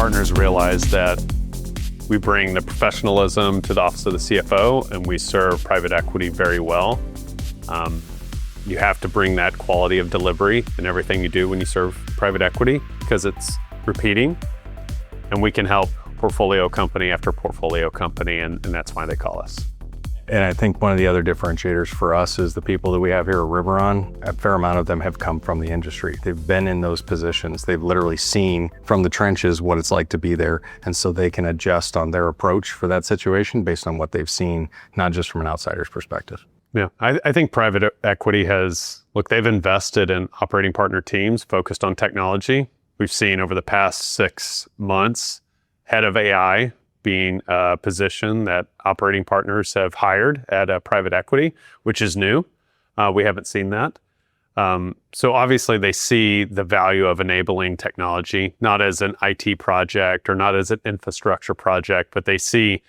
partners realize that we bring the professionalism to the office of the CFO, and we serve private equity very well. You have to bring that quality of delivery in everything you do when you serve private equity, because it's repeating, and we can help portfolio company after portfolio company, and that's why they call us. And I think one of the other differentiators for us is the people that we have here at Riveron. A fair amount of them have come from the industry. They've been in those positions. They've literally seen from the trenches what it's like to be there. And so they can adjust on their approach for that situation based on what they've seen, not just from an outsider's perspective. Yeah, I think private equity they've invested in operating partner teams focused on technology. We've seen over the past 6 months, head of AI being a position that operating partners have hired at a private equity, which is new. We haven't seen that. So obviously they see the value of enabling technology, not as an IT project or not as an infrastructure project, but they see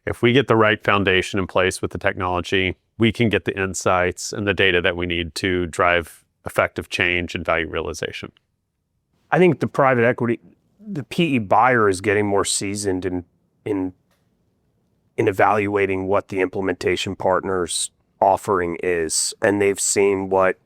if we get the right foundation in place with the technology, we can get the insights and the data that we need to drive effective change and value realization. I think the private equity, the PE buyer is getting more seasoned in evaluating what the implementation partner's offering is, and they've seen what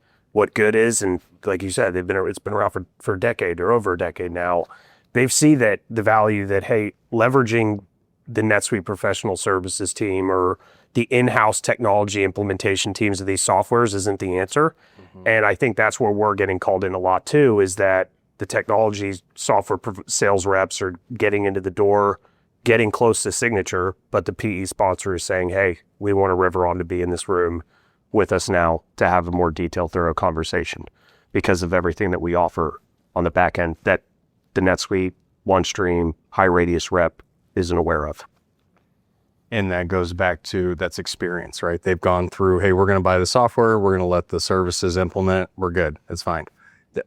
good is, and like you said, it's been around for a decade or over a decade now. They've seen that the value that, hey, leveraging the NetSuite professional services team or the in-house technology implementation teams of these softwares isn't the answer. Mm-hmm. And I think that's where we're getting called in a lot too, is that the technology software sales reps are getting into the door, getting close to signature, but the PE sponsor is saying, hey, we want a Riveron to be in this room with us now to have a more detailed, thorough conversation because of everything that we offer on the back end that the NetSuite, OneStream, high radius rep isn't aware of. And that goes back to that's experience, right? They've gone through, hey, we're going to buy the software, we're going to let the services implement it, we're good, it's fine.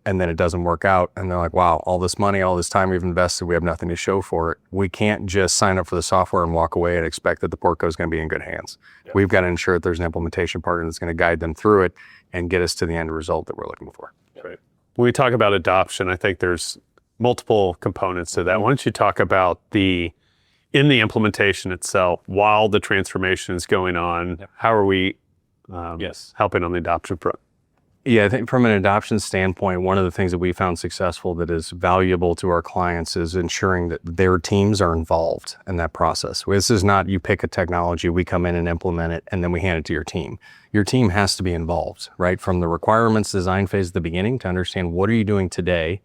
And then it doesn't work out. And they're like, wow, all this money, all this time we've invested, we have nothing to show for it. We can't just sign up for the software and walk away and expect that the portco is going to be in good hands. Yep. We've got to ensure that there's an implementation partner that's going to guide them through it and get us to the end result that we're looking for. Right. When we talk about adoption, I think there's multiple components to that. Why don't you talk about in the implementation itself, while the transformation is going on, yep, how are we helping on the adoption front? Yeah, I think from an adoption standpoint, one of the things that we found successful that is valuable to our clients is ensuring that their teams are involved in that process. This is not you pick a technology, we come in and implement it, and then we hand it to your team. Your team has to be involved, right? From the requirements design phase at the beginning to understand what are you doing today,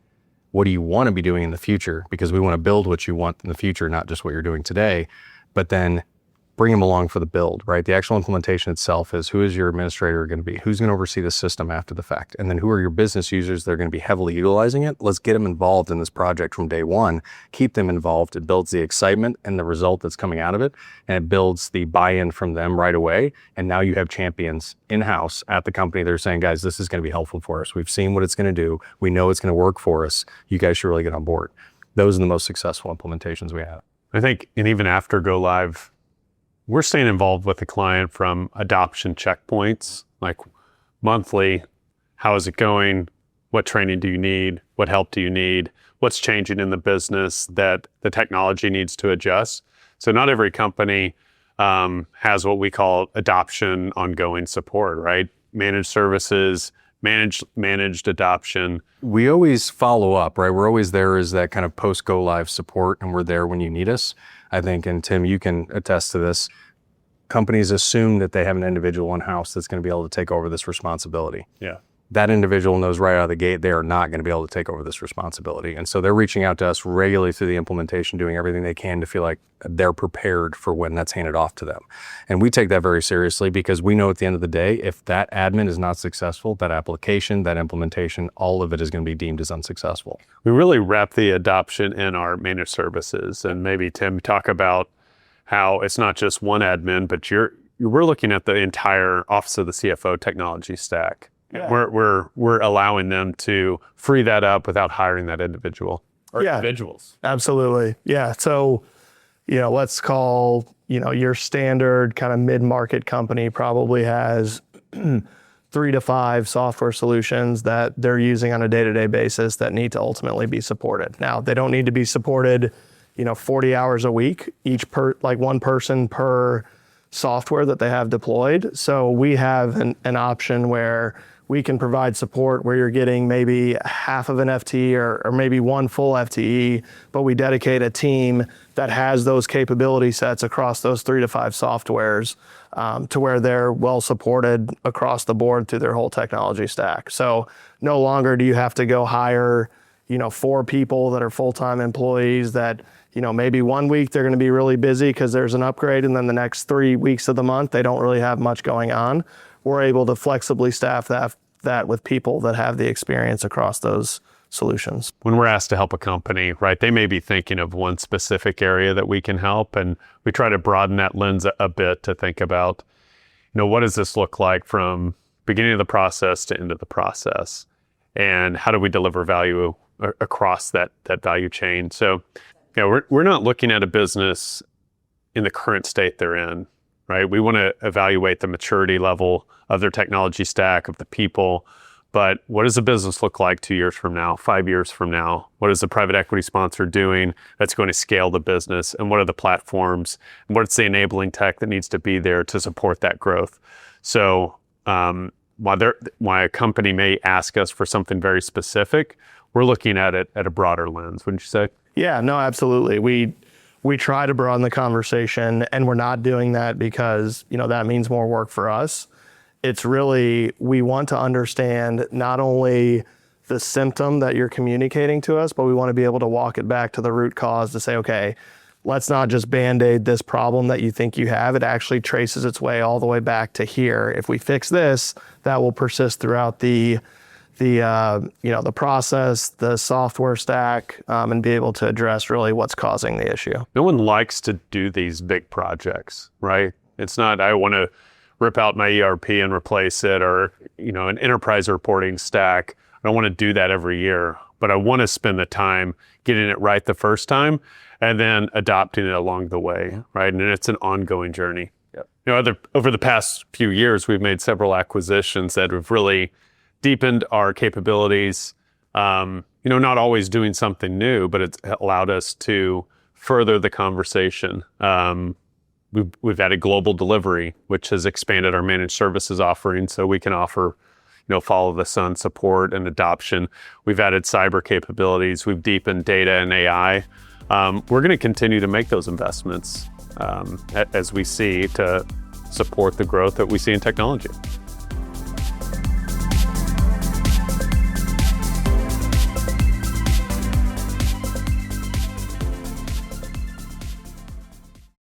what do you want to be doing in the future, because we want to build what you want in the future, not just what you're doing today, but then bring them along for the build, right? The actual implementation itself is who is your administrator going to be? Who's going to oversee the system after the fact? And then who are your business users that are going to be heavily utilizing it? Let's get them involved in this project from day one, keep them involved. It builds the excitement and the result that's coming out of it. And it builds the buy-in from them right away. And now you have champions in-house at the company that are saying, guys, this is going to be helpful for us. We've seen what it's going to do. We know it's going to work for us. You guys should really get on board. Those are the most successful implementations we have. I think, and even after go live, we're staying involved with the client from adoption checkpoints, like monthly, how is it going? What training do you need? What help do you need? What's changing in the business that the technology needs to adjust? So not every company has what we call adoption ongoing support, right? Managed services, managed adoption. We always follow up, right? We're always there as that kind of post-go live support, and we're there when you need us. I think, and Tim, you can attest to this, companies assume that they have an individual in-house that's going to be able to take over this responsibility. Yeah. That individual knows right out of the gate they are not going to be able to take over this responsibility. And so they're reaching out to us regularly through the implementation, doing everything they can to feel like they're prepared for when that's handed off to them. And we take that very seriously because we know at the end of the day, if that admin is not successful, that application, that implementation, all of it is going to be deemed as unsuccessful. We really wrap the adoption in our managed services. And maybe Tim, talk about how it's not just one admin, but we're looking at the entire Office of the CFO technology stack. Yeah. We're allowing them to free that up without hiring that individual or individuals. Absolutely. Yeah. So, let's call, your standard kind of mid-market company probably has 3 to 5 software solutions that they're using on a day-to-day basis that need to ultimately be supported. Now, they don't need to be supported, 40 hours a week, one person per software that they have deployed. So we have an option where we can provide support where you're getting maybe half of an FTE or maybe one full FTE, but we dedicate a team that has those capability sets across those 3 to 5 softwares to where they're well supported across the board through their whole technology stack. So no longer do you have to go hire, 4 people that are full-time employees that, maybe one week they're going to be really busy because there's an upgrade, and then the next 3 weeks of the month, they don't really have much going on. We're able to flexibly staff that with people that have the experience across those solutions. When we're asked to help a company, right, they may be thinking of one specific area that we can help, and we try to broaden that lens a bit to think about, what does this look like from beginning of the process to end of the process, and how do we deliver value across that value chain? So, we're not looking at a business in the current state they're in, right? We want to evaluate the maturity level of their technology stack, of the people, but what does the business look like 2 years from now, 5 years from now? What is the private equity sponsor doing that's going to scale the business? And what are the platforms? And what's the enabling tech that needs to be there to support that growth? So while a company may ask us for something very specific, we're looking at it at a broader lens, wouldn't you say? Yeah, no, absolutely. We try to broaden the conversation, and we're not doing that because, that means more work for us. It's really, we want to understand not only the symptom that you're communicating to us, but we want to be able to walk it back to the root cause to say, okay, let's not just Band-Aid this problem that you think you have. It actually traces its way all the way back to here. If we fix this, that will persist throughout the process, the software stack, and be able to address really what's causing the issue. No one likes to do these big projects, right? It's not, I want to rip out my ERP and replace it, or, an enterprise reporting stack. I don't want to do that every year, but I want to spend the time getting it right the first time and then adopting it along the way, right? And it's an ongoing journey. Yep. Over the past few years, we've made several acquisitions that have really deepened our capabilities, not always doing something new, but it's allowed us to further the conversation. We've added global delivery, which has expanded our managed services offering so we can offer, follow the sun support and adoption. We've added cyber capabilities. We've deepened data and AI. We're going to continue to make those investments as we see to support the growth that we see in technology.